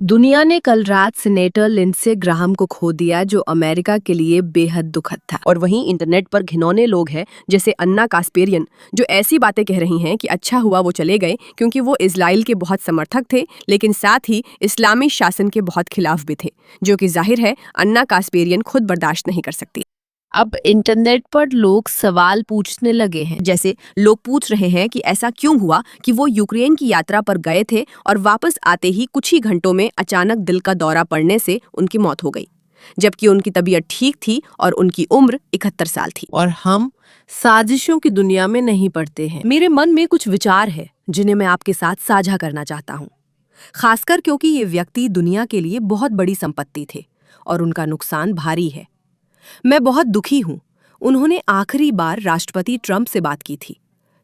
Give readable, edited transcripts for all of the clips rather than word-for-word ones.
दुनिया ने कल रात सीनेटर लिंडसे ग्राहम को खो दिया, जो अमेरिका के लिए बेहद दुखद था। और वहीं इंटरनेट पर घिनौने लोग हैं जैसे अन्ना कास्पेरियन, जो ऐसी बातें कह रही हैं कि अच्छा हुआ वो चले गए क्योंकि वो इजराइल के बहुत समर्थक थे, लेकिन साथ ही इस्लामी शासन के बहुत खिलाफ भी थे, जो कि जाहिर है अन्ना कास्पेरियन खुद बर्दाश्त नहीं कर सकती। अब इंटरनेट पर लोग सवाल पूछने लगे हैं, जैसे लोग पूछ रहे हैं कि ऐसा क्यों हुआ कि वो यूक्रेन की यात्रा पर गए थे और वापस आते ही कुछ ही घंटों में अचानक दिल का दौरा पड़ने से उनकी मौत हो गई, जबकि उनकी तबीयत ठीक थी और उनकी उम्र 71 साल थी। और हम साजिशों की दुनिया में नहीं पड़ते हैं। मेरे मन में कुछ विचार है जिन्हें मैं आपके साथ साझा करना चाहता हूँ, खासकर क्योंकि ये व्यक्ति दुनिया के लिए बहुत बड़ी संपत्ति थे और उनका नुकसान भारी है। मैं बहुत दुखी हूँ। उन्होंने आखिरी बार राष्ट्रपति ट्रंप से बात की थी।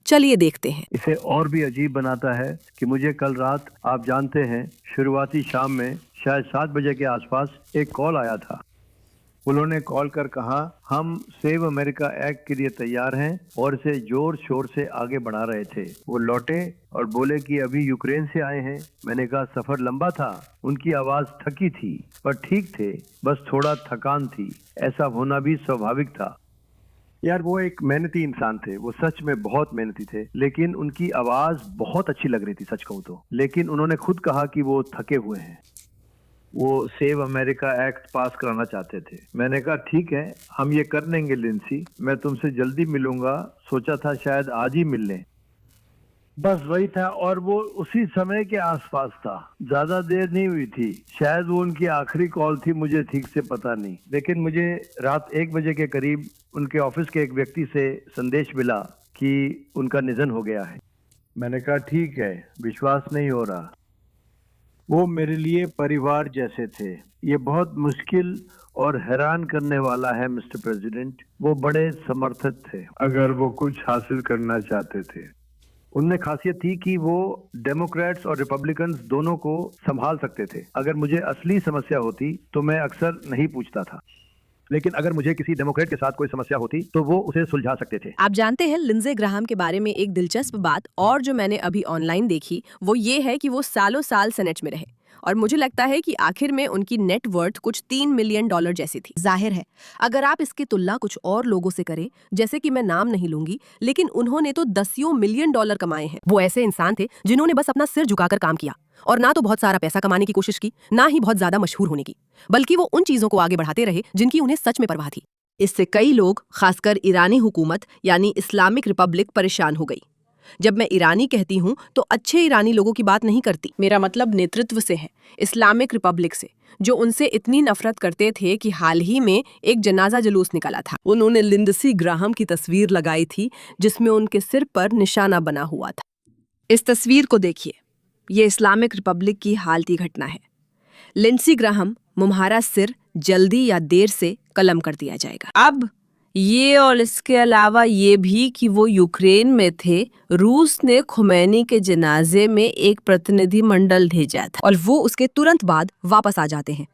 चलिए देखते हैं। इसे और भी अजीब बनाता है कि मुझे कल रात, आप जानते हैं, शुरुआती शाम में शायद 7 बजे के आसपास एक कॉल आया था। उन्होंने कॉल कर कहा, हम सेव अमेरिका एक्ट के लिए तैयार हैं, और इसे जोर शोर से आगे बढ़ा रहे थे। वो लौटे और बोले कि अभी यूक्रेन से आए हैं। मैंने कहा सफर लंबा था। उनकी आवाज थकी थी पर ठीक थे, बस थोड़ा थकान थी। ऐसा होना भी स्वाभाविक था। यार, वो एक मेहनती इंसान थे, वो सच में बहुत मेहनती थे, लेकिन उनकी आवाज बहुत अच्छी लग रही थी, सच कहूँ तो। लेकिन उन्होंने खुद कहा कि वो थके हुए हैं। वो सेव अमेरिका एक्ट पास कराना चाहते थे। मैंने कहा ठीक है, हम ये कर लेंगे लिंसी, मैं तुमसे जल्दी मिलूंगा। सोचा था शायद आज ही मिल लें। बस वही था, और वो उसी समय के आसपास था। ज्यादा देर नहीं हुई थी, शायद वो उनकी आखिरी कॉल थी, मुझे ठीक से पता नहीं। लेकिन मुझे रात 1 बजे के करीब उनके ऑफिस के एक व्यक्ति से संदेश मिला कि उनका निधन हो गया है। मैंने कहा ठीक है, विश्वास नहीं हो रहा। वो मेरे लिए परिवार जैसे थे। ये बहुत मुश्किल और हैरान करने वाला है मिस्टर प्रेसिडेंट, वो बड़े समर्थक थे अगर वो कुछ हासिल करना चाहते थे। उनमें खासियत थी कि वो डेमोक्रेट्स और रिपब्लिकन्स दोनों को संभाल सकते थे। अगर मुझे असली समस्या होती तो मैं अक्सर नहीं पूछता था, लेकिन अगर मुझे किसी डेमोक्रेट के साथ कोई समस्या होती तो वो उसे सुलझा सकते थे। आप जानते हैं, लिंडसे ग्राहम के बारे में एक दिलचस्प बात और जो मैंने अभी ऑनलाइन देखी वो ये है कि वो सालों साल सेनेट में रहे, और मुझे लगता है कि आखिर में उनकी नेट वर्थ कुछ $3 मिलियन जैसी थी। जाहिर है, अगर आप इसकी तुलना कुछ और लोगों से करें, जैसे कि मैं नाम नहीं लूंगी, लेकिन उन्होंने तो $10 मिलियन कमाए हैं। वो ऐसे इंसान थे जिन्होंने बस अपना सिर झुकाकर काम किया, और ना तो बहुत सारा पैसा कमाने की कोशिश की, ना ही बहुत ज्यादा मशहूर होने की, बल्कि वो उन चीजों को आगे बढ़ाते रहे जिनकी उन्हें सच में परवाह थी। इससे कई लोग, खासकर ईरानी हुकूमत यानी इस्लामिक रिपब्लिक, परेशान हो गई। जब मैं ईरानी कहती हूँ तो अच्छे ईरानी लोगों की बात नहीं करती, मेरा मतलब नेतृत्व से है, इस्लामिक रिपब्लिक से, जो उनसे इतनी नफरत करते थे कि हाल ही में एक जनाजा जुलूस निकाला था। उन्होंने लिंडसे ग्राहम की तस्वीर लगाई थी जिसमें उनके सिर पर निशाना बना हुआ था। इस तस्वीर को देखिए, ये इस्लामिक रिपब्लिक की हालती घटना है। लिंडसे ग्राहम, तुम्हारा सिर जल्दी या देर से कलम कर दिया जाएगा। अब ये और इसके अलावा ये भी कि वो यूक्रेन में थे। रूस ने खुमैनी के जनाजे में एक प्रतिनिधि मंडल भेजा था और वो उसके तुरंत बाद वापस आ जाते हैं।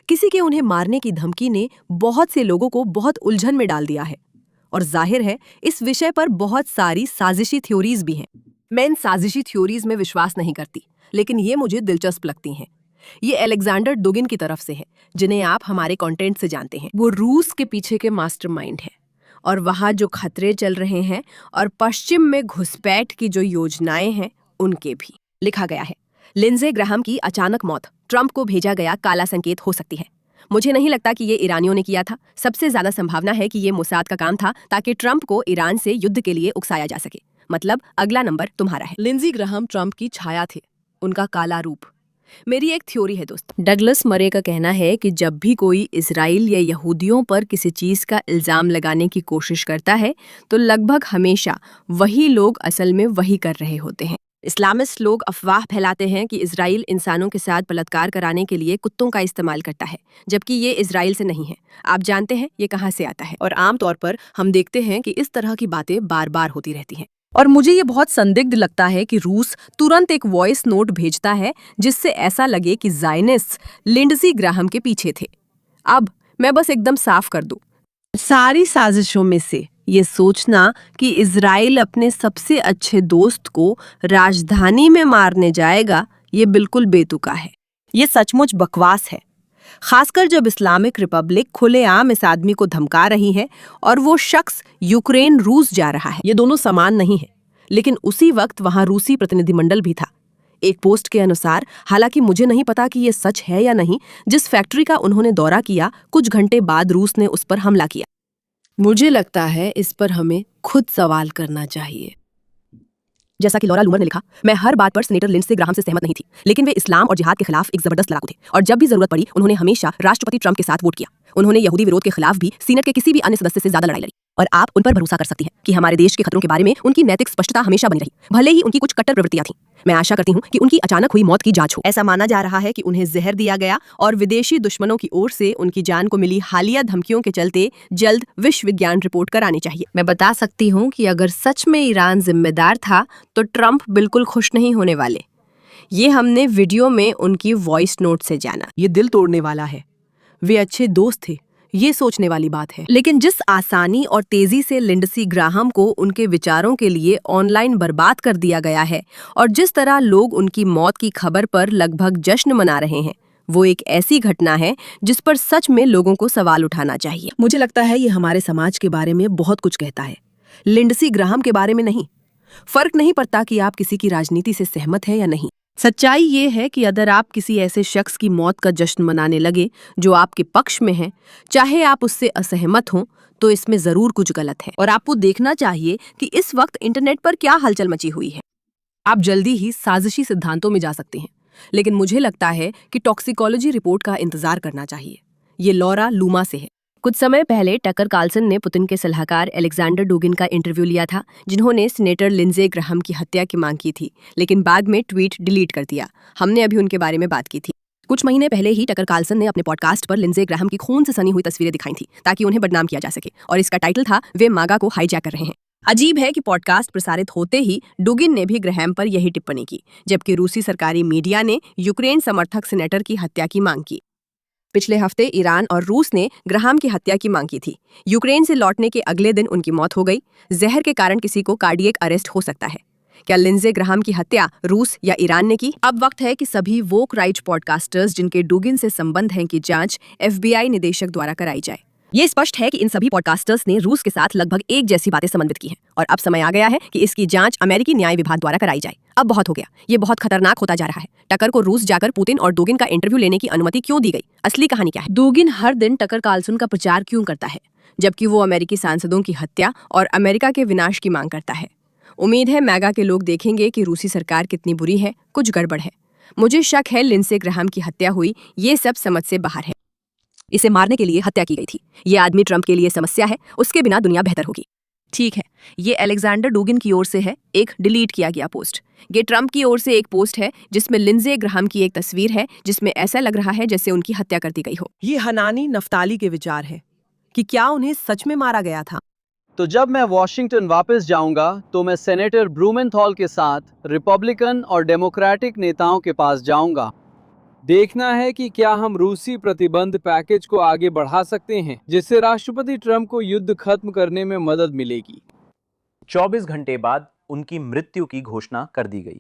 किसी के उन्हें मारने की धमकी ने बहुत से लोगों को बहुत उलझन में डाल दिया है, और जाहिर है इस विषय पर बहुत सारी साजिशी थ्योरीज भी हैं। मैं इन साजिशी थ्योरीज में विश्वास नहीं करती, लेकिन ये मुझे दिलचस्प लगती हैं। ये अलेक्जेंडर दुगिन की तरफ से है, जिन्हें आप हमारे कंटेंट से जानते हैं। वो रूस के पीछे के मास्टरमाइंड है, और वहाँ जो खतरे चल रहे हैं और पश्चिम में घुसपैठ की जो योजनाएं हैं उनके भी लिखा गया है। लिंडसे ग्राहम की अचानक मौत ट्रंप को भेजा गया काला संकेत हो सकती है। मुझे नहीं लगता कि ये ईरानियों ने किया था। सबसे ज्यादा संभावना है कि ये मोसाद का काम था, ताकि ट्रंप को ईरान से युद्ध के लिए उकसाया जा सके। मतलब अगला नंबर तुम्हारा है। लिंडसे ग्राहम ट्रंप की छाया थे, उनका काला रूप। मेरी एक थ्योरी है दोस्त, डगलस मरे का कहना है कि जब भी कोई इजराइल या यहूदियों पर किसी चीज का इल्जाम लगाने की कोशिश करता है तो लगभग हमेशा वही लोग असल में वही कर रहे होते हैं। इस्लामिस्ट लोग अफवाह फैलाते हैं कि इजराइल इंसानों के साथ बलात्कार कराने के लिए कुत्तों का इस्तेमाल करता है, जबकि ये इजराइल से नहीं है। आप जानते हैं ये कहाँ से आता है, और आमतौर पर हम देखते हैं कि इस तरह की बातें बार बार होती रहती हैं। और मुझे ये बहुत संदिग्ध लगता है कि रूस तुरंत एक वॉइस नोट भेजता है जिससे ऐसा लगे कि ज़ायनिस्ट्स लिंडसे ग्राहम के पीछे थे। अब मैं बस एकदम साफ कर दूं, सारी साजिशों में से ये सोचना कि इजराइल अपने सबसे अच्छे दोस्त को राजधानी में मारने जाएगा, ये बिल्कुल बेतुका है। ये सचमुच बकवास है, खासकर जब इस्लामिक रिपब्लिक खुलेआम इस आदमी को धमका रही है और वो शख्स यूक्रेन रूस जा रहा है। ये दोनों समान नहीं है, लेकिन उसी वक्त वहां रूसी प्रतिनिधिमंडल भी था। एक पोस्ट के अनुसार, हालांकि मुझे नहीं पता कि ये सच है या नहीं, जिस फैक्ट्री का उन्होंने दौरा किया कुछ घंटे बाद रूस ने उस पर हमला किया। मुझे लगता है इस पर हमें खुद सवाल करना चाहिए। जैसा कि लॉरा लूमर ने लिखा, मैं हर बात पर सीनेटर लिंडसे ग्राहम से सहमत नहीं थी, लेकिन वे इस्लाम और जिहाद के खिलाफ एक जबरदस्त लड़ाकू थे और जब भी जरूरत पड़ी उन्होंने हमेशा राष्ट्रपति ट्रंप के साथ वोट किया। उन्होंने यहूदी विरोध के खिलाफ भी सीनेट के किसी भी अन्य सदस्य से ज्यादा लड़ाई लड़ी और आप उन पर भरोसा कर सकती हैं कि हमारे देश के खतरों के बारे में उनकी नैतिक स्पष्टता हमेशा बनी रही, भले ही उनकी कुछ कट्टर प्रवृत्तियां थीं। मैं आशा करती हूं कि उनकी अचानक हुई मौत की जांच हो। ऐसा माना जा रहा है कि उन्हें जहर दिया गया और विदेशी दुश्मनों की ओर से उनकी जान को मिली हालिया धमकियों के चलते जल्द विश्व विज्ञान रिपोर्ट करानी चाहिए। मैं बता सकती हूँ कि अगर सच में ईरान जिम्मेदार था तो ट्रंप बिल्कुल खुश नहीं होने वाले। ये हमने वीडियो में उनकी वॉइस नोट से जाना। ये दिल तोड़ने वाला है। वे अच्छे दोस्त थे, ये सोचने वाली बात है। लेकिन जिस आसानी और तेजी से लिंडसी ग्राहम को उनके विचारों के लिए ऑनलाइन बर्बाद कर दिया गया है और जिस तरह लोग उनकी मौत की खबर पर लगभग जश्न मना रहे हैं, वो एक ऐसी घटना है जिस पर सच में लोगों को सवाल उठाना चाहिए। मुझे लगता है ये हमारे समाज के बारे में बहुत कुछ कहता है, लिंडसी ग्राहम के बारे में नहीं। फर्क नहीं पड़ता कि आप किसी की राजनीति से सहमत हैं या नहीं। सच्चाई ये है कि अगर आप किसी ऐसे शख्स की मौत का जश्न मनाने लगे जो आपके पक्ष में है, चाहे आप उससे असहमत हों, तो इसमें जरूर कुछ गलत है और आपको देखना चाहिए कि इस वक्त इंटरनेट पर क्या हलचल मची हुई है। आप जल्दी ही साजिशी सिद्धांतों में जा सकते हैं, लेकिन मुझे लगता है कि टॉक्सिकोलॉजी रिपोर्ट का इंतजार करना चाहिए। ये लॉरा लूमा से है। कुछ समय पहले टकर कार्लसन ने पुतिन के सलाहकार अलेक्जेंडर डुगिन का इंटरव्यू लिया था, जिन्होंने सीनेटर लिंडसे ग्राहम की हत्या की मांग की थी, लेकिन बाद में ट्वीट डिलीट कर दिया। हमने अभी उनके बारे में बात की थी। कुछ महीने पहले ही टकर कार्लसन ने अपने पॉडकास्ट पर लिंडसे ग्राहम की खून से सनी हुई तस्वीरें दिखाई थी ताकि उन्हें बदनाम किया जा सके, और इसका टाइटल था वे मागा को हाईजैक कर रहे हैं। अजीब है कि पॉडकास्ट प्रसारित होते ही डुगिन ने भी ग्राहम पर यही टिप्पणी की, जबकि रूसी सरकारी मीडिया ने यूक्रेन समर्थक सीनेटर की हत्या की मांग की। पिछले हफ्ते ईरान और रूस ने ग्राहम की हत्या की मांग की थी। यूक्रेन से लौटने के अगले दिन उनकी मौत हो गई। जहर के कारण किसी को कार्डियक अरेस्ट हो सकता है। क्या लिंडसे ग्राहम की हत्या रूस या ईरान ने की? अब वक्त है कि सभी वोक राइट पॉडकास्टर्स जिनके डुगिन से संबंध हैं की जांच FBI निदेशक द्वारा कराई जाए। ये स्पष्ट है कि इन सभी पॉडकास्टर्स ने रूस के साथ लगभग एक जैसी बातें समन्वित की हैं और अब समय आ गया है कि इसकी जांच अमेरिकी न्याय विभाग द्वारा कराई जाए। अब बहुत हो गया, ये बहुत खतरनाक होता जा रहा है। टकर को रूस जाकर पुतिन और डुगिन का इंटरव्यू लेने की अनुमति क्यों दी गई? असली कहानी क्या है? डुगिन हर दिन टकर कार्लसन का प्रचार क्यों करता है, जबकि वो अमेरिकी सांसदों की हत्या और अमेरिका के विनाश की मांग करता है? उम्मीद है मैगा के लोग देखेंगे कि रूसी सरकार कितनी बुरी है, कुछ गड़बड़ है। मुझे शक है लिंडसे ग्राहम की हत्या हुई, ये सब समझ से बाहर है। इसे मारने के लिए हत्या की गई थी। ये आदमी ट्रंप के लिए समस्या है, उसके बिना दुनिया बेहतर होगी। ठीक है, ये अलेक्जेंडर डुगिन की ओर से है, एक डिलीट किया गया पोस्ट। ये ट्रंप की ओर से एक पोस्ट है जिसमें लिंडसे ग्राहम की एक तस्वीर है जिसमें ऐसा लग रहा है जैसे उनकी हत्या कर दी गई हो। ये हनानी नफ्ताली के विचार है कि क्या उन्हें सच में मारा गया था। तो जब मैं वॉशिंगटन वापस जाऊंगा तो मैं सेनेटर ब्लूमेंथॉल के साथ रिपब्लिकन और डेमोक्रेटिक नेताओं के पास जाऊंगा। देखना है कि क्या हम रूसी प्रतिबंध पैकेज को आगे बढ़ा सकते हैं जिससे राष्ट्रपति ट्रंप को युद्ध खत्म करने में मदद मिलेगी। 24 घंटे बाद उनकी मृत्यु की घोषणा कर दी गई।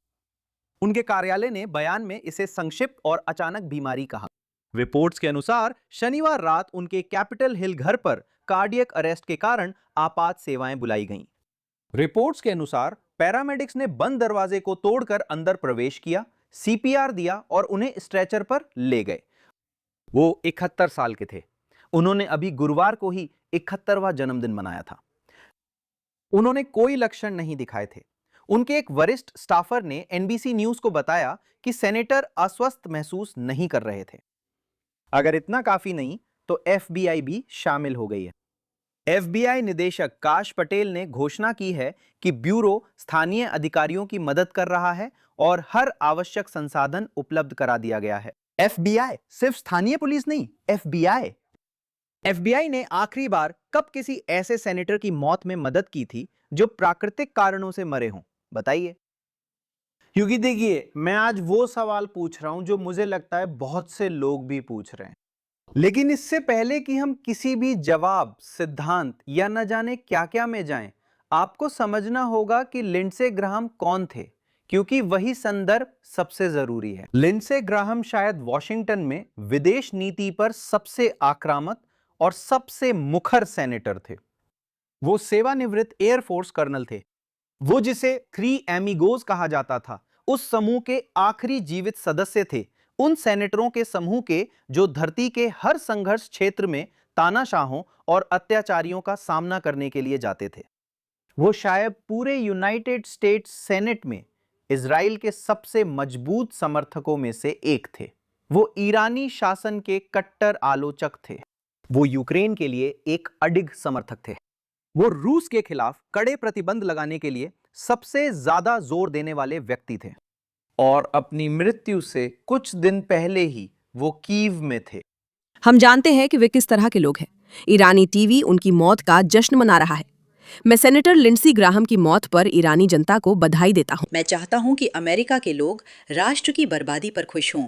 उनके कार्यालय ने बयान में इसे संक्षिप्त और अचानक बीमारी कहा। रिपोर्ट्स के अनुसार शनिवार रात उनके कैपिटल हिल घर पर कार्डियक अरेस्ट के कारण आपात सेवाएं बुलाई गईं। रिपोर्ट्स के अनुसार पैरामेडिक्स ने बंद दरवाजे को तोड़कर अंदर प्रवेश किया, CPR दिया और उन्हें स्ट्रेचर पर ले गए। वो 71 साल के थे। उन्होंने अभी गुरुवार को ही 71वां जन्मदिन मनाया था। उन्होंने कोई लक्षण नहीं दिखाए थे। उनके एक वरिष्ठ स्टाफर ने NBC न्यूज को बताया कि सेनेटर अस्वस्थ महसूस नहीं कर रहे थे। अगर इतना काफी नहीं तो FBI भी शामिल हो गई है। FBI निदेशक काश पटेल ने घोषणा की है कि ब्यूरो स्थानीय अधिकारियों की मदद कर रहा है और हर आवश्यक संसाधन उपलब्ध करा दिया गया है। FBI सिर्फ स्थानीय पुलिस नहीं, FBI ने आखिरी बार कब किसी ऐसे सेनेटर की मौत में मदद की थी जो प्राकृतिक कारणों से मरे हों? बताइए। क्योंकि देखिए, मैं आज वो सवाल पूछ रहा हूं जो मुझे लगता है बहुत से लोग भी पूछ रहे हैं, लेकिन इससे पहले कि हम किसी भी जवाब, सिद्धांत या न जाने क्या क्या में जाएं, आपको समझना होगा कि लिंडसे ग्राहम कौन थे, क्योंकि वही संदर्भ सबसे जरूरी है। लिंडसे ग्राहम शायद वॉशिंगटन में विदेश नीति पर सबसे आक्रामक और सबसे मुखर सेनेटर थे। वो सेवानिवृत्त एयरफोर्स कर्नल थे। वो जिसे थ्री एमिगोज कहा जाता था, उस समूह के आखिरी जीवित सदस्य थे, उन सेनेटरों के समूह के जो धरती के हर संघर्ष क्षेत्र में तानाशाहों और अत्याचारियों का सामना करने के लिए जाते थे। वो शायद पूरे यूनाइटेड स्टेट्स सेनेट में इजराइल के सबसे मजबूत समर्थकों में से एक थे। वो ईरानी शासन के कट्टर आलोचक थे। वो यूक्रेन के लिए एक अडिग समर्थक थे। वो रूस के खिलाफ कड़े प्रतिबंध लगाने के लिए सबसे ज्यादा जोर देने वाले व्यक्ति थे। और अपनी मृत्यु से कुछ दिन पहले ही वो कीव में थे। हम जानते हैं कि वे किस तरह के लोग हैं। ईरानी टीवी उनकी मौत का जश्न मना रहा है। मैं सेनेटर लिंडसे ग्राहम की मौत पर ईरानी जनता को बधाई देता हूं। मैं चाहता हूं कि अमेरिका के लोग राष्ट्र की बर्बादी पर खुश हों।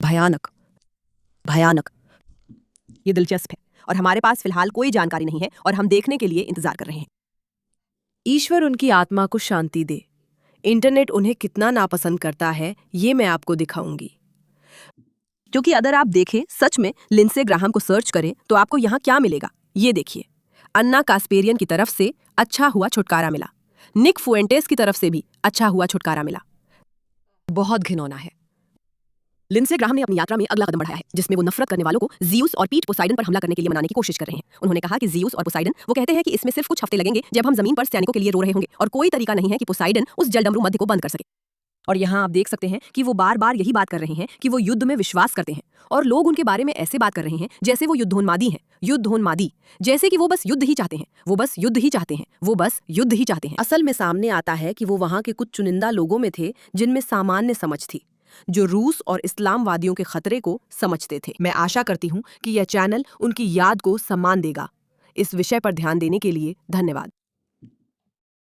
भयानक, भयानक। ये दिलचस्प है और हमारे पास फिलहाल कोई जानकारी नहीं है और हम देखने के लिए इंतजार कर रहे हैं। ईश्वर उनकी आत्मा को शांति दे। इंटरनेट उन्हें कितना नापसंद करता है ये मैं आपको दिखाऊंगी। क्योंकि अगर आप देखें सच में लिंडसे ग्राहम को सर्च करें तो आपको यहाँ क्या मिलेगा, ये देखिए। अन्ना कास्पेरियन की तरफ से अच्छा हुआ छुटकारा मिला। निक फुएंटेस की तरफ से भी अच्छा हुआ छुटकारा मिला। बहुत घिनौना है। लिंडसे ग्राहम ने अपनी यात्रा में अगला कदम बढ़ाया है, जिसमें वो नफरत करने वालों को जियूस और पीट पोसाइडन पर हमला करने के लिए मनाने की कोशिश कर रहे हैं। उन्होंने कहा कि जियूस और पोसाइडन, वो कहते हैं कि इसमें सिर्फ कुछ हफ्ते लगेंगे जब हम जमीन पर सैनिकों के लिए रो रहे होंगे और कोई तरीका नहीं है कि पोसाइडन उस जलडमरू मध्य को बंद कर सके। और यहाँ आप देख सकते हैं कि वो बार बार यही बात कर रहे हैं कि वो युद्ध में विश्वास करते हैं और लोग उनके बारे में ऐसे बात कर रहे हैं जैसे वो युद्धोन्मादी हैं। युद्धोन्मादी, जैसे कि वो बस युद्ध ही चाहते हैं, वो बस युद्ध ही चाहते हैं, वो बस युद्ध ही चाहते हैं। असल में सामने आता है कि वो वहाँ के कुछ चुनिंदा लोगों में थे जिनमें सामान्य समझ थी, जो रूस और इस्लामवादियों के खतरे को समझते थे। मैं आशा करती हूँ कि यह चैनल उनकी याद को सम्मान देगा। इस विषय पर ध्यान देने के लिए धन्यवाद।